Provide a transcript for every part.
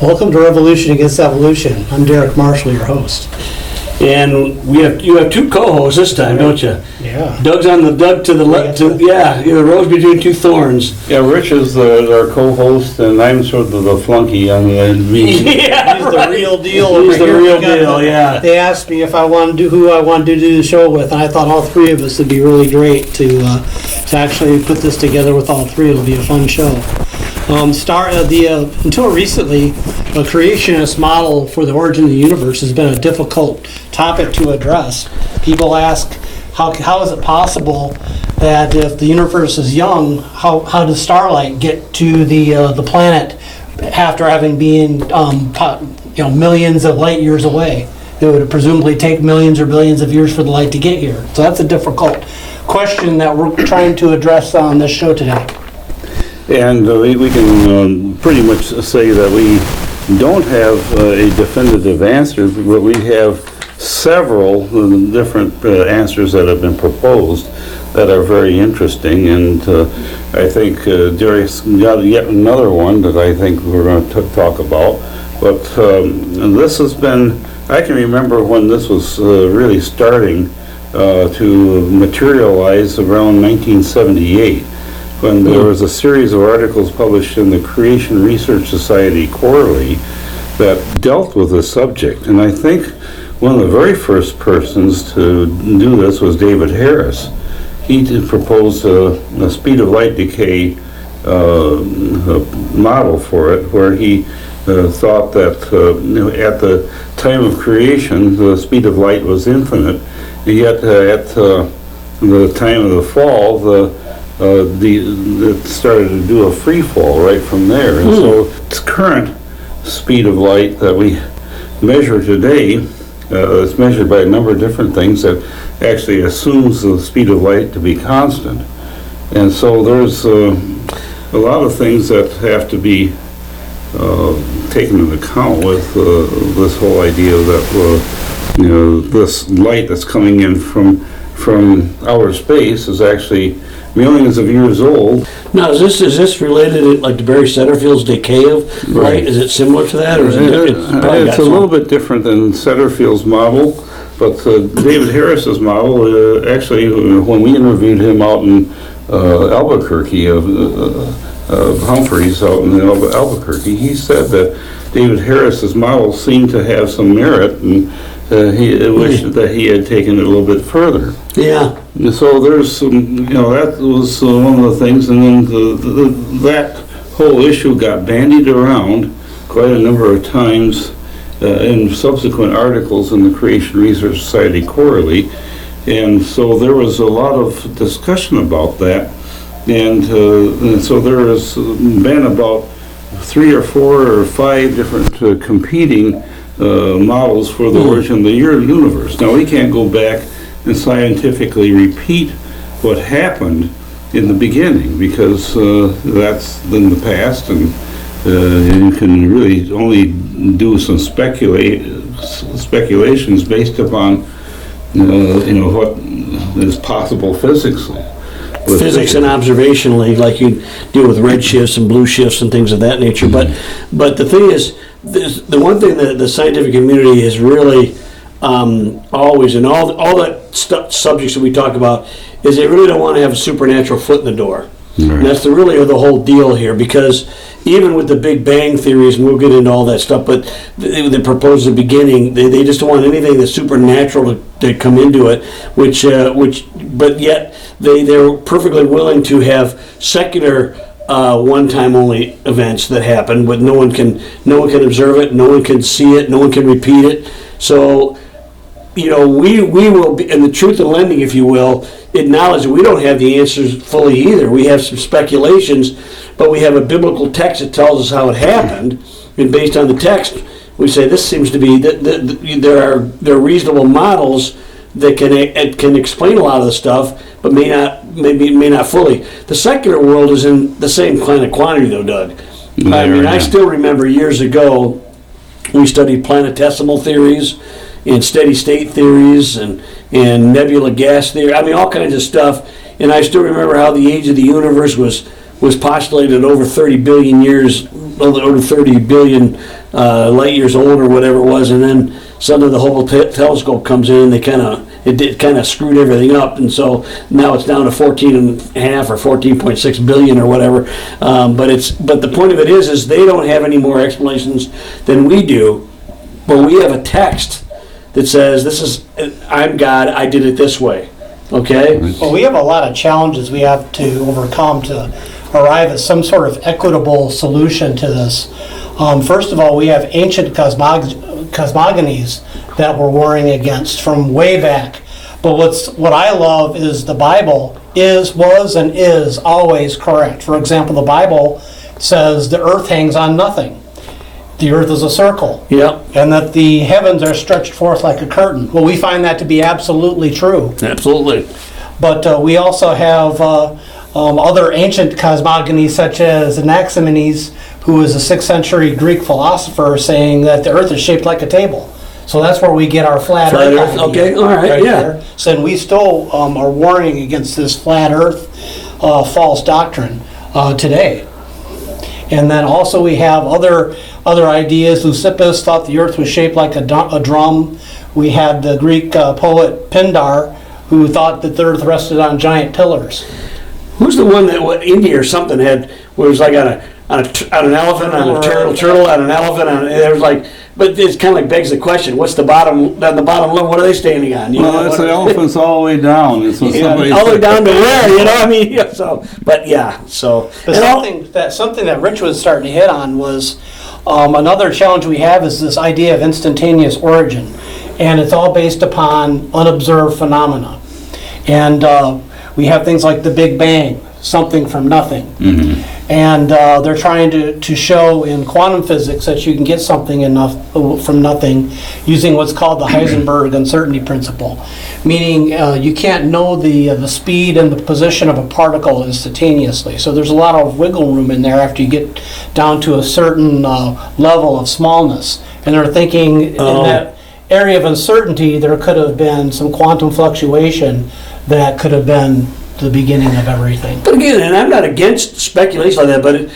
Welcome to Revolution Against Evolution. I'm Derek Marshall, your host. And you have two co-hosts this time, don't you? Yeah. Doug to the left. Yeah, you're the rose between two thorns. Yeah, Rich is our co-host, and I'm sort of the flunky on the end. Yeah, He's the real deal. He's the Here real we got deal, yeah. They asked me if I wanted to do who I wanted to do the show with, and I thought all three of us would be really great to actually put this together with all three. It'll be a fun show. Until recently, a creationist model for the origin of the universe has been a difficult topic to address. People ask, how is it possible that if the universe is young, how does starlight get to the planet after having been millions of light years away? It would presumably take millions or billions of years for the light to get here. So that's a difficult question that we're trying to address on this show today. And we can pretty much say that we don't have a definitive answer, but we have several different answers that have been proposed that are very interesting. And I think Derek's got yet another one that I think we're going to talk about. But this has been, I can remember when this was really starting to materialize around 1978. When there was a series of articles published in the Creation Research Society Quarterly that dealt with this subject. And I think one of the very first persons to do this was David Harris. He proposed a speed of light decay model for it, where he thought that at the time of creation, the speed of light was infinite, yet at the time of the fall, it started to do a free fall right from there. And so its current speed of light that we measure today, it's measured by a number of different things that actually assumes the speed of light to be constant. And so there's a lot of things that have to be taken into account with this whole idea that this light that's coming in from outer space is actually millions of years old. Now, is this related to Barry Setterfield's decay of light? Is it similar to that, or is it's a little bit different than Setterfield's model, but David Harris's model, actually, when we interviewed him out in Albuquerque, Humphreys out in Albuquerque, he said that David Harris's model seemed to have some merit, and he wished that he had taken it a little bit further. Yeah. And so there's some, that was one of the things, and then that whole issue got bandied around quite a number of times in subsequent articles in the Creation Research Society Quarterly, and so there was a lot of discussion about that, and so there has been about 3 or 4 or 5 different competing models for the origin of the universe. Now, we can't go back and scientifically repeat what happened in the beginning, because that's in the past, and you can really only do some speculations based upon what is possible physically. Physics and observationally, like you deal with red shifts and blue shifts and things of that nature. But the thing is, the one thing that the scientific community has really always, and all the subjects that we talk about, is they really don't want to have a supernatural foot in the door. Right. And that's really the whole deal here, because even with the Big Bang theories, and we'll get into all that stuff, but they proposed at the beginning, they just don't want anything that's supernatural to come into it, but yet they're perfectly willing to have secular one-time only events that happen, but no one can observe it, no one can see it, no one can repeat it. So, we will be, and the truth in lending, if you will, acknowledge that we don't have the answers fully either. We have some speculations, but we have a biblical text that tells us how it happened, and based on the text, we say this seems to be that there are reasonable models that can explain a lot of the stuff, but may not fully. The secular world is in the same kind of quantity, though, Doug. I still remember years ago we studied planetesimal theories and steady state theories and nebula gas theory. All kinds of stuff. And I still remember how the age of the universe was postulated over 30 billion years over 30 billion light years old or whatever it was, and then suddenly the Hubble telescope comes in, and it kind of screwed everything up, and so now it's down to 14 and a half or 14.6 billion or whatever. But the point of it is they don't have any more explanations than we do, but we have a text that says I'm God, I did it this way. Okay? Well, we have a lot of challenges we have to overcome to arrive at some sort of equitable solution to this. First of all, we have ancient cosmogonies that we're warring against from way back. But what I love is the Bible was, and is always correct. For example, the Bible says the earth hangs on nothing. The earth is a circle. Yeah. And that the heavens are stretched forth like a curtain. Well, we find that to be absolutely true. Absolutely. But we also have other ancient cosmogonies, such as Anaximenes, who was a 6th century Greek philosopher, saying that the earth is shaped like a table. So that's where we get our flat earth idea. Okay, all right, yeah. There. So we still are warring against this flat earth false doctrine today. And then also we have other ideas. Leucippus thought the earth was shaped like a drum. We had the Greek poet Pindar, who thought that the earth rested on giant pillars. Who's the one that India or something had, where it was like on an elephant, on a turtle, on an elephant, it was like, but it's kind of like begs the question, what's the bottom, on the bottom left, what are they standing on? Well, it's the elephant's all the way down. It's all the way down to where, I mean, so, but yeah, so. But something that Rich was starting to hit on was, another challenge we have is this idea of instantaneous origin. And it's all based upon unobserved phenomena. And we have things like the Big Bang, something from nothing. Mm-hmm. And they're trying to show in quantum physics that you can get something from nothing using what's called the Heisenberg uncertainty principle, meaning you can't know the speed and the position of a particle instantaneously. So there's a lot of wiggle room in there after you get down to a certain level of smallness. And they're thinking in that area of uncertainty there could have been some quantum fluctuation that could have been the beginning of everything. But again, and I'm not against speculation like that, but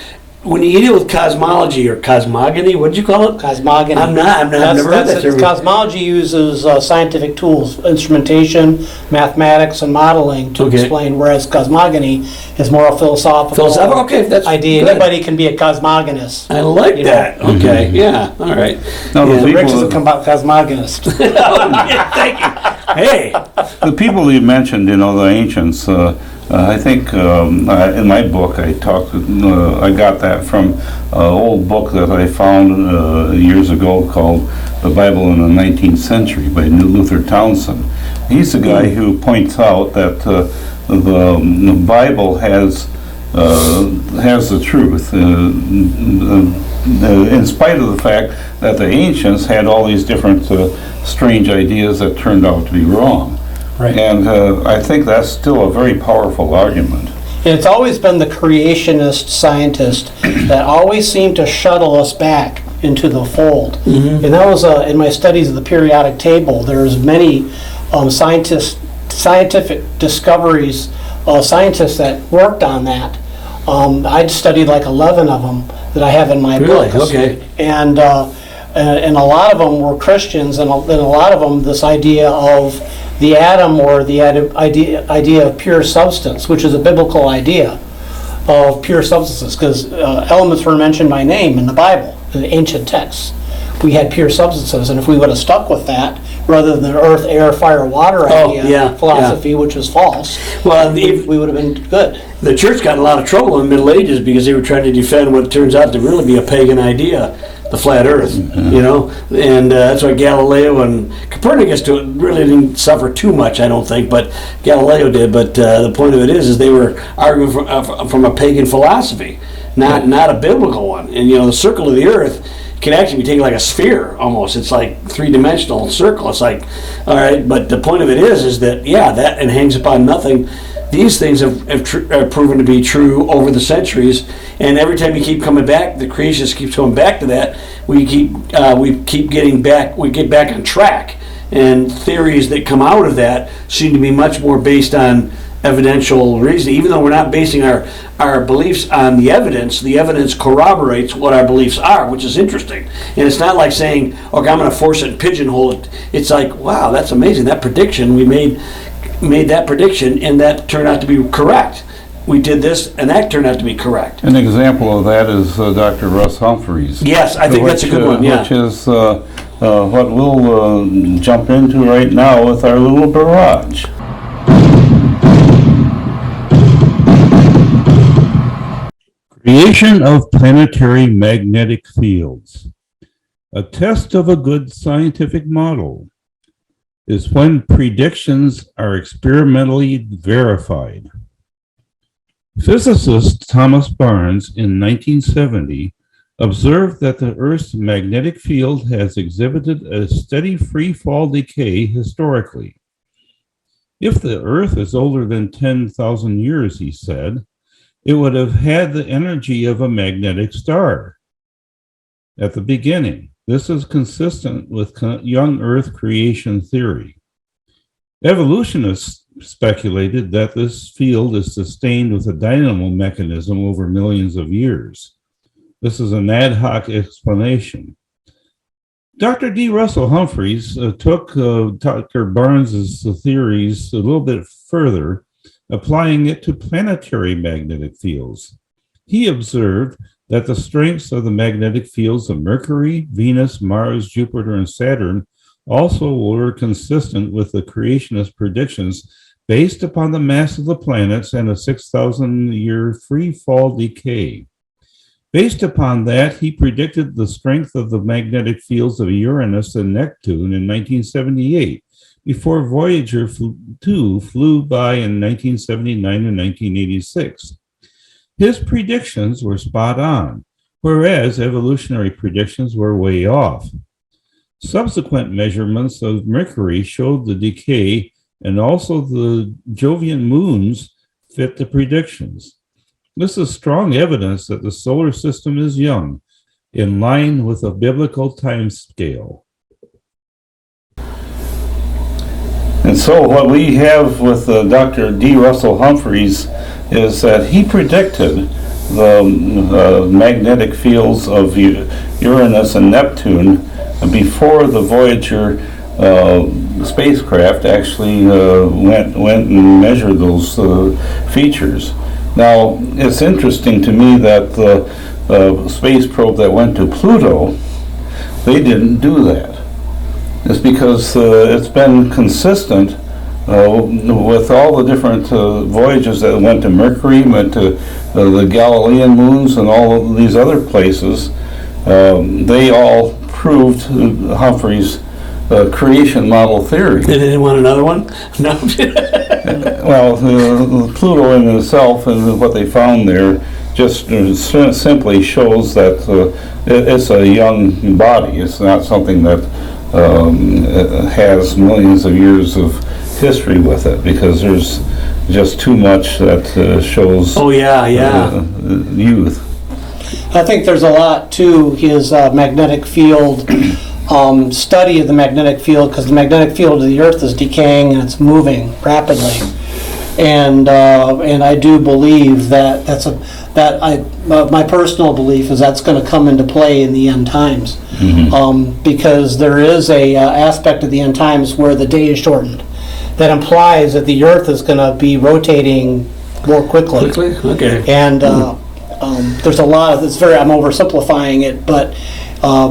when you deal with cosmology or cosmogony, what did you call it? Cosmogony. I've never heard that term. Cosmology uses scientific tools, instrumentation, mathematics, and modeling to explain, whereas cosmogony is more a philosophical okay, that's idea. Good. Anybody can be a cosmogonist. I like that. know? Okay, yeah, all right. Now, the Rick people, is a cosmogonist. Thank you. Hey. the people you mentioned, the ancients, I think in my book I got that from an old book that I found years ago called The Bible in the 19th Century by Luther Townsend. He's the guy who points out that the Bible has the truth, in spite of the fact that the ancients had all these different strange ideas that turned out to be wrong. Right. And I think that's still a very powerful argument. And it's always been the creationist scientist that always seemed to shuttle us back into the fold. Mm-hmm. And that was in my studies of the periodic table. There's many scientific discoveries, scientists that worked on that. I'd studied like 11 of them that I have in my books. Okay. And a lot of them were Christians, and a lot of them this idea of the atom, or the idea of pure substance, which is a biblical idea of pure substances, because elements were mentioned by name in the Bible, in the ancient texts. We had pure substances, and if we would have stuck with that, rather than the earth, air, fire, water philosophy, which was false, well, we would have been good. The church got in a lot of trouble in the Middle Ages because they were trying to defend what turns out to really be a pagan idea, the flat earth, and that's why Galileo and Copernicus really didn't suffer too much, I don't think, but Galileo did. But the point of it is they were arguing from a pagan philosophy, not a biblical one. And the circle of the earth can actually be taken like a sphere almost. It's like three-dimensional circle. It's like, all right, but the point of it is that that and hangs upon nothing. These things have proven to be true over the centuries, and every time you keep coming back, the creationists keeps coming back to that. We get back on track, and theories that come out of that seem to be much more based on evidential reason. Even though we're not basing our beliefs on the evidence corroborates what our beliefs are, which is interesting. And it's not like saying, okay, I'm going to force it and pigeonhole it. It's like, wow, that's amazing. That prediction, we made that prediction, and that turned out to be correct. We did this, and that turned out to be correct. An example of that is Dr. Russ Humphreys. Yes, I think that's a good one, yeah. Which is what we'll jump into right now with our little barrage. Creation of planetary magnetic fields. A test of a good scientific model is when predictions are experimentally verified. Physicist Thomas Barnes in 1970 observed that the Earth's magnetic field has exhibited a steady free fall decay historically. If the Earth is older than 10,000 years, he said, it would have had the energy of a magnetic star at the beginning. This is consistent with young Earth creation theory. Evolutionists speculated that this field is sustained with a dynamo mechanism over millions of years. This is an ad hoc explanation. Dr. D. Russell Humphreys took Dr. Barnes's theories a little bit further, applying it to planetary magnetic fields. He observed that the strengths of the magnetic fields of Mercury, Venus, Mars, Jupiter, and Saturn also were consistent with the creationist predictions based upon the mass of the planets and a 6,000-year free fall decay. Based upon that, he predicted the strength of the magnetic fields of Uranus and Neptune in 1978, before Voyager 2 flew by in 1979 and 1986. His predictions were spot on, whereas evolutionary predictions were way off. Subsequent measurements of Mercury showed the decay, and also the Jovian moons fit the predictions. This is strong evidence that the solar system is young, in line with a biblical time scale. And so what we have with Dr. D. Russell Humphreys is that he predicted the magnetic fields of Uranus and Neptune before the Voyager spacecraft actually went and measured those features. Now, it's interesting to me that the space probe that went to Pluto, they didn't do that. It's because it's been consistent with all the different voyages that went to Mercury, went to the Galilean moons, and all of these other places. They all proved Humphreys' creation model theory. They didn't want another one? No. Well, Pluto in itself and what they found there just simply shows that it's a young body. It's not something that has millions of years of history with it, because there's just too much that shows youth. I think there's a lot to his magnetic field study of the magnetic field, because the magnetic field of the Earth is decaying and it's moving rapidly, and I do believe that my personal belief is that's going to come into play in the end times, because there is a aspect of the end times where the day is shortened. That implies that the Earth is going to be rotating more quickly. Okay. And there's a lot of, I'm oversimplifying it, but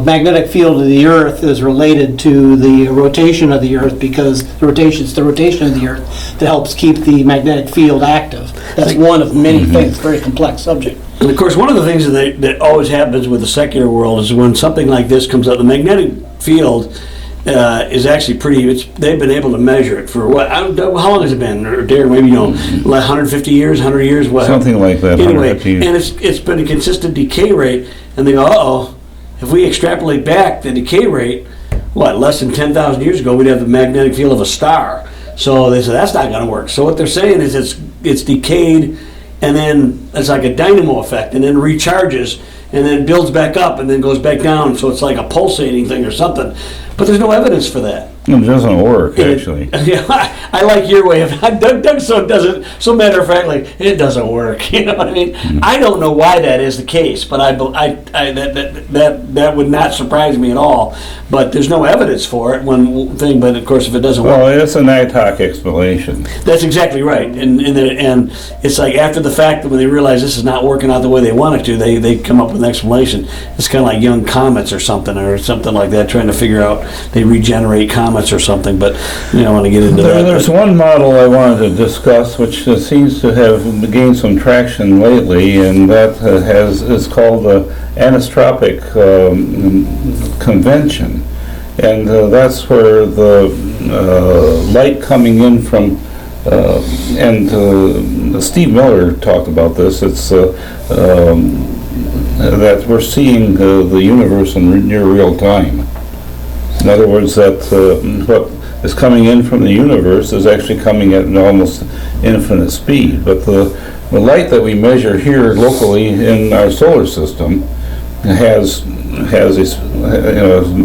magnetic field of the Earth is related to the rotation of the Earth, because it's the rotation of the Earth that helps keep the magnetic field active. That's one of many things, very complex subject. And of course, one of the things that always happens with the secular world is when something like this comes out, the magnetic field is actually they've been able to measure it for what? How long has it been? Or Darren, maybe 150 years, 100 years, what? Something like that. Anyway, and it's been a consistent decay rate, and they go, if we extrapolate back the decay rate, less than 10,000 years ago, we'd have the magnetic field of a star. So they said, that's not going to work. So what they're saying is it's decayed, and then it's like a dynamo effect, and then recharges, and then builds back up, and then goes back down. So it's like a pulsating thing or something. But there's no evidence for that. It doesn't work, actually. Yeah, I like your way of Doug so doesn't so matter of factly. It doesn't work. You know what I mean? I don't know why that is the case, but that would not surprise me at all. But there's no evidence for it. One thing, but of course, if it doesn't work, Well, it's an ad hoc explanation. that's exactly right. And it's like after the fact that when they realize this is not working out the way they want it to, they come up with an explanation. It's kind of like young comets or something like that, trying to figure out they regenerate comets or something, but I don't want to get into that. There's one model I wanted to discuss which seems to have gained some traction lately, and that is called the Anastropic Convention. And that's where the light coming in from, Steve Miller talked about this, it's that we're seeing the universe in near real time. In other words, that what is coming in from the universe is actually coming at an almost infinite speed. But the light that we measure here locally in our solar system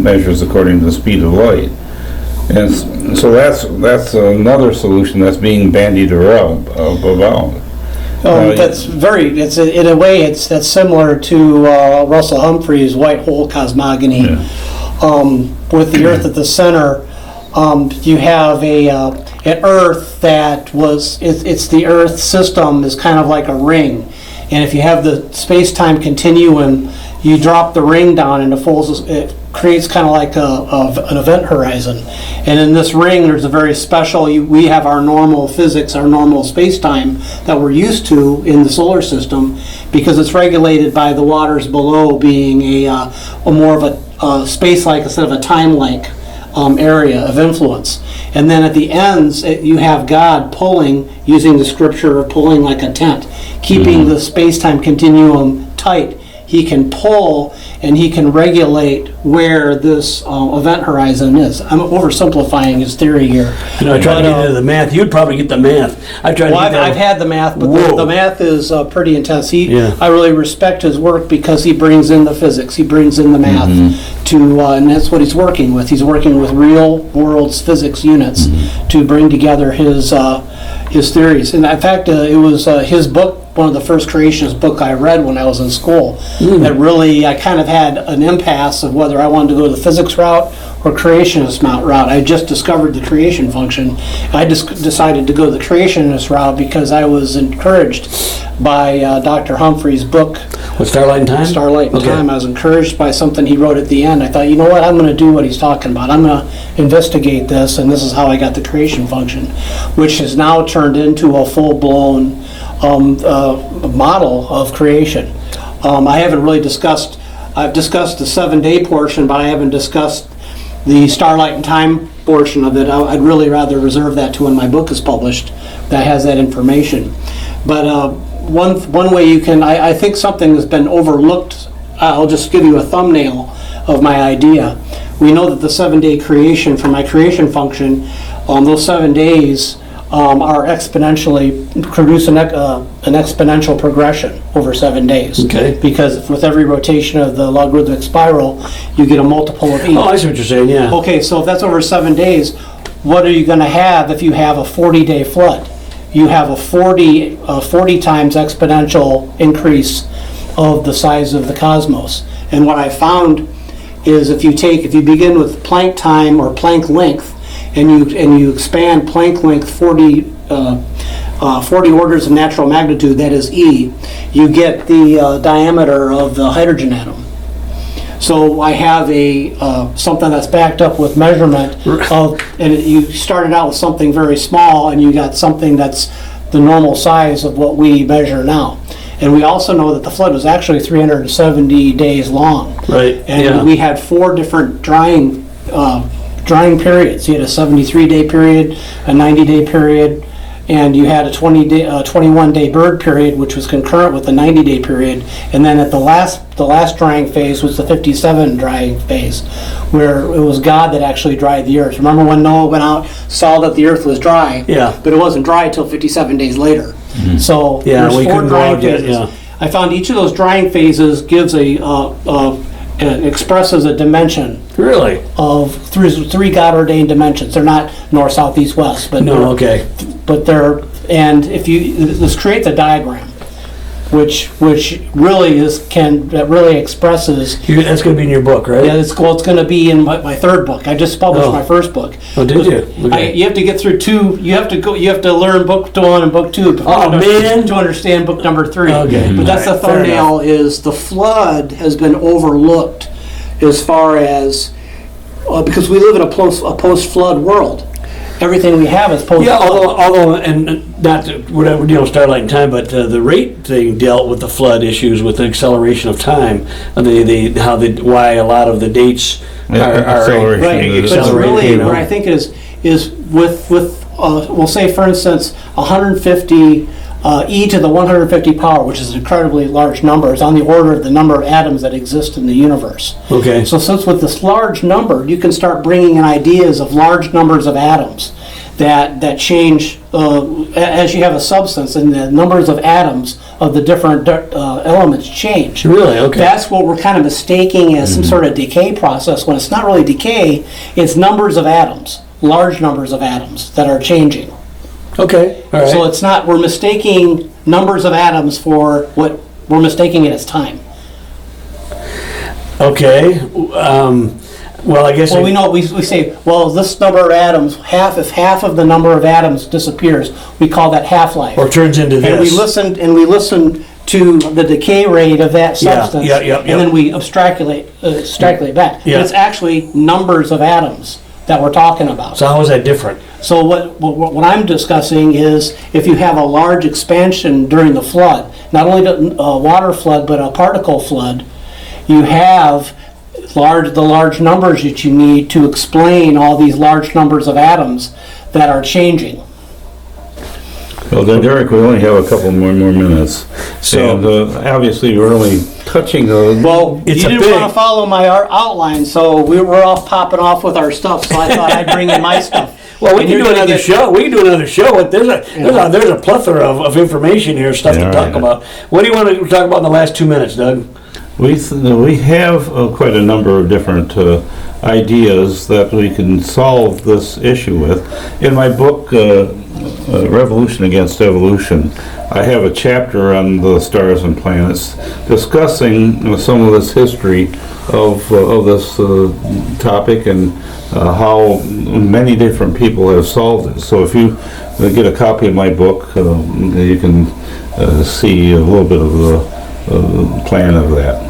measures according to the speed of light. And so that's another solution that's being bandied around about. That's in a way that's similar to Russell Humphrey's white hole cosmogony. Yeah. With the Earth at the center, you have an Earth that it's the Earth system is kind of like a ring, and if you have the space-time continuum, you drop the ring down and it creates kind of like an event horizon. And in this ring, there's a very special, we have our normal physics, our normal space-time that we're used to in the solar system, because it's regulated by the waters below being a more of a space-like instead of a time-like area of influence. And then at the ends, you have God pulling, using the scripture, pulling like a tent, keeping the space-time continuum tight. He can pull and he can regulate where this event horizon is. I'm oversimplifying his theory here. I tried to get into the math. You'd probably get the math. I've had the math, but the math is pretty intense. I really respect his work because he brings in the physics. He brings in the math and that's what he's working with. He's working with real world physics units to bring together his theories. And in fact, it was his book, one of the first creationist book I read when I was in school, that really, I kind of had an impasse of whether I wanted to go the physics route or creationist route. I just discovered the creation function. I just decided to go the creationist route because I was encouraged by Dr. Humphrey's book. What, Starlight in Time? Starlight in Time. I was encouraged by something he wrote at the end. I thought, you know what, I'm going to do what he's talking about. I'm going to investigate this, and this is how I got the creation function, which has now turned into a full-blown model of creation. I haven't really discussed, I've discussed the 7-day portion, but I haven't discussed the Starlight in Time portion of it. I'd really rather reserve that to when my book is published that has that information. But one way you can, I think something has been overlooked. I'll just give you a thumbnail of my idea. We know that the 7-day creation, for my creation function, those 7 days are exponentially produce an exponential progression over 7 days. Okay. Because with every rotation of the logarithmic spiral, you get a multiple of each. Oh, I see what you're saying. Yeah. Okay, so if that's over 7 days, what are you going to have if you have a 40-day flood? You have a 40 times exponential increase of the size of the cosmos. And what I found is if you begin with Planck time or Planck length, and you expand Planck length 40 orders of natural magnitude, that is E, you get the diameter of the hydrogen atom. So I have something that's backed up with measurement of, and you started out with something very small, and you got something that's the normal size of what we measure now. And we also know that the flood was actually 370 days long. Right. And we had 4 different drying periods. You had a 73-day period, a 90-day period, and you had a 21-day bird period, which was concurrent with the 90-day period. And then at the last drying phase was the 57 drying phase, where it was God that actually dried the earth. Remember when Noah went out, saw that the earth was dry, but it wasn't dry until 57 days later. Mm-hmm. So there's 4 drying phases. I found each of those drying phases gives a It expresses a dimension Really? of three God-ordained dimensions. They're not north, south, east, west, but No, okay. but they're, and if you, this creates a diagram, which really that really expresses. That's going to be in your book, right? Yeah, it's going to be in my third book. I just published my first book. Oh, did you? Okay. You have to get through two. You have to learn book 1 and book 2 to understand book number 3. Okay. But that's the thumbnail. Is the flood has been overlooked as far as because we live in a post-flood world. Everything we have is post. Yeah, although, and not to, whatever, starlight in time, but the rate thing dealt with the flood issues with the acceleration of time. Why a lot of the dates are acceleration. Right, but it's really what I think is with we'll say, for instance, 150 e to the 150 power, which is an incredibly large number, is on the order of the number of atoms that exist in the universe. Okay. So since with this large number, you can start bringing in ideas of large numbers of atoms that change as you have a substance, and the numbers of atoms of the different elements change. Really? Okay. That's what we're kind of mistaking as some sort of decay process, when it's not really decay, it's numbers of atoms, large numbers of atoms that are changing. Okay. All right. So it's not, we're mistaking numbers of atoms for what we're mistaking it as time. Okay. Well, I guess. Well, we know, we say, well, this number of atoms, if half of the number of atoms disappears, we call that half-life. Or turns into this. And we listen to the decay rate of that substance. Yeah. And then we extrapolate back. Yeah. But it's actually numbers of atoms that we're talking about. So how is that different? So what I'm discussing is if you have a large expansion during the flood, not only a water flood, but a particle flood, you have the large numbers that you need to explain all these large numbers of atoms that are changing. Well, then, Derek, we only have a couple more minutes. So, and obviously, we're only touching the. Well, It's you a didn't big- want to follow my outline, so we were all popping off with our stuff, so I thought I'd bring in my stuff. Well, we And can you're do gonna another get- show. We can do another show. But there's a plethora of information here, stuff to Yeah, talk right. about. What do you want to talk about in the last 2 minutes, Doug? We have quite a number of different ideas that we can solve this issue with. In my book, Revolution Against Evolution, I have a chapter on the stars and planets discussing some of this history of this topic and how many different people have solved it. So if you get a copy of my book, you can see a little bit of the plan of that.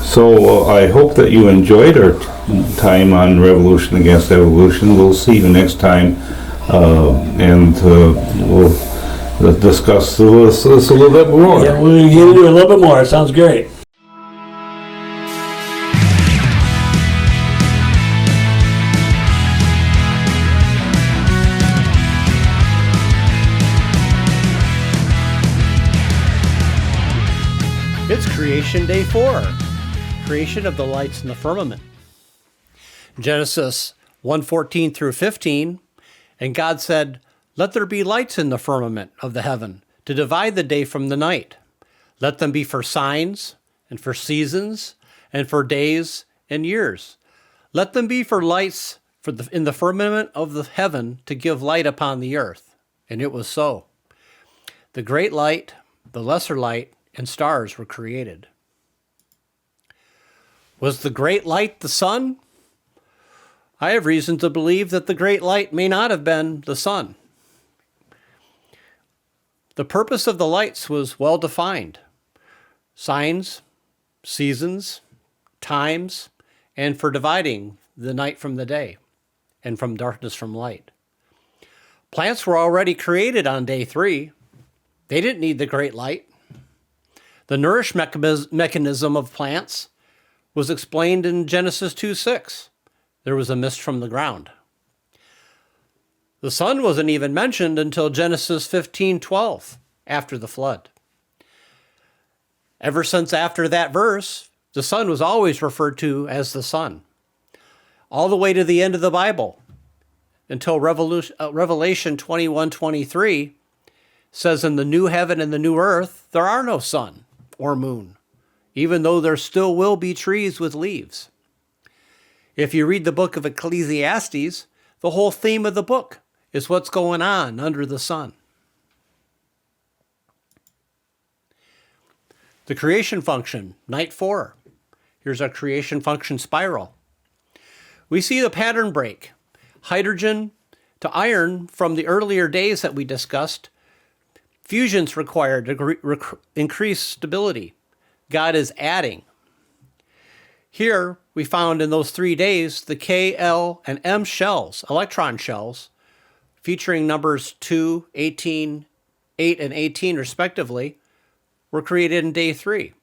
So I hope that you enjoyed our time on Revolution Against Evolution. We'll see you next time, and we'll discuss this a little bit more. Yeah, we'll get into it a little bit more. It sounds great. It's creation day 4, creation of the lights in the firmament. Genesis 1:14 through 15, and God said, "Let there be lights in the firmament of the heaven to divide the day from the night. Let them be for signs and for seasons and for days and years. Let them be for lights in the firmament of the heaven to give light upon the earth." And it was so. The great light, the lesser light, and stars were created. Was the great light the sun? I have reason to believe that the great light may not have been the sun. The purpose of the lights was well defined. Signs, seasons, times, and for dividing the night from the day, and from darkness from light. Plants were already created on day 3. They didn't need the great light. The nourish mechanism of plants was explained in Genesis 2:6. There was a mist from the ground. The sun wasn't even mentioned until Genesis 15:12, after the flood. Ever since after that verse, the sun was always referred to as the sun, all the way to the end of the Bible, until Revelation 21:23 says, "In the new heaven and the new earth, there are no sun or moon. even though there still will be trees with leaves. If you read the book of Ecclesiastes, the whole theme of the book is what's going on under the sun. The creation function, night 4. Here's our creation function spiral. We see the pattern break. Hydrogen to iron from the earlier days that we discussed. Fusion's required to increase stability. God is adding. Here, we found in those 3 days the K, L, and M shells, electron shells, featuring numbers 2, 18, 8, and 18 respectively, were created in day 3.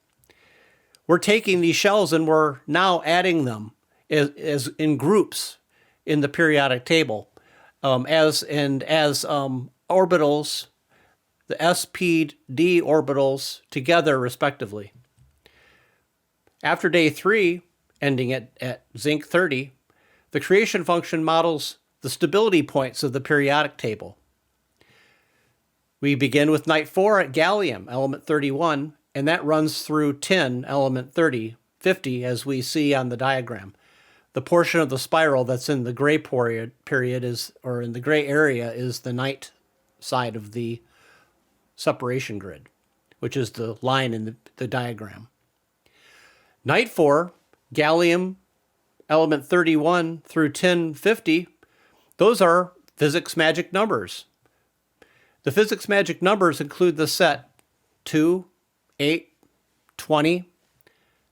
We're taking these shells and we're now adding them as in groups in the periodic table, as orbitals, the s, p, d orbitals together respectively. After day 3, ending at zinc 30, the creation function models the stability points of the periodic table. We begin with night 4 at gallium, element 31, and that runs through tin, element 50, as we see on the diagram. The portion of the spiral that's in the gray period is, or in the gray area, is the night side of the separation grid, which is the line in the diagram. Night 4, gallium, element 31 through tin 50, those are physics magic numbers. The physics magic numbers include the set 2, 8, 20,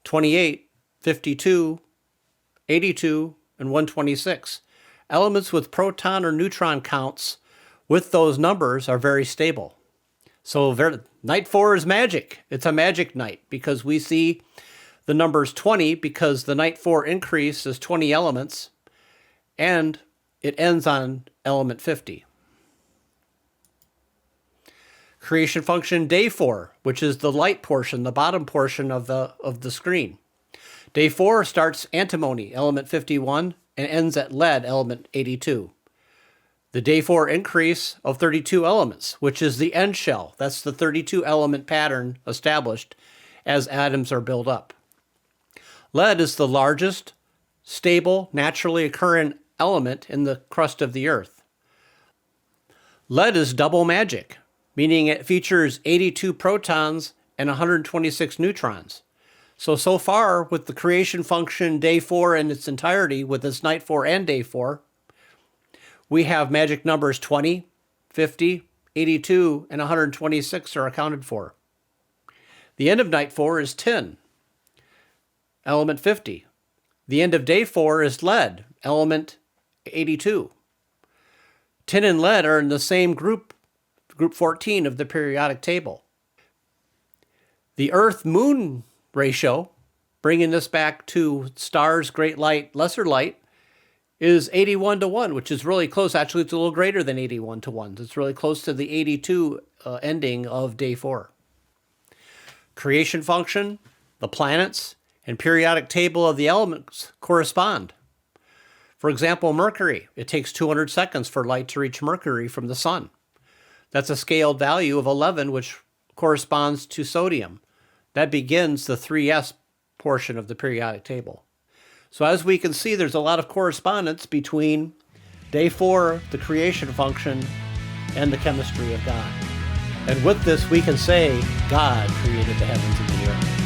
28, 52, 82, and 126. Elements with proton or neutron counts with those numbers are very stable. So night 4 is magic. It's a magic night because we see the numbers 20 because the night 4 increase is 20 elements, and it ends on element 50. Creation function day 4, which is the light portion, the bottom portion of the screen. Day 4 starts antimony, element 51, and ends at lead, element 82. The day 4 increase of 32 elements, which is the end shell. That's the 32 element pattern established as atoms are built up. Lead is the largest, stable, naturally occurring element in the crust of the Earth. Lead is double magic, meaning it features 82 protons and 126 neutrons. So far, with the creation function day 4 in its entirety, with its night 4 and day 4, we have magic numbers 20, 50, 82, and 126 are accounted for. The end of night 4 is tin, element 50. The end of day 4 is lead, element 82. Tin and lead are in the same group 14 of the periodic table. The Earth-Moon ratio, bringing this back to stars, great light, lesser light, is 81 to 1, which is really close. Actually, it's a little greater than 81 to 1. It's really close to the 82 ending of day 4. Creation function, the planets, and periodic table of the elements correspond. For example, Mercury. It takes 200 seconds for light to reach Mercury from the sun. That's a scaled value of 11, which corresponds to sodium. That begins the 3s portion of the periodic table. So as we can see, there's a lot of correspondence between day 4, the creation function, and the chemistry of God. And with this, we can say God created the heavens and the earth.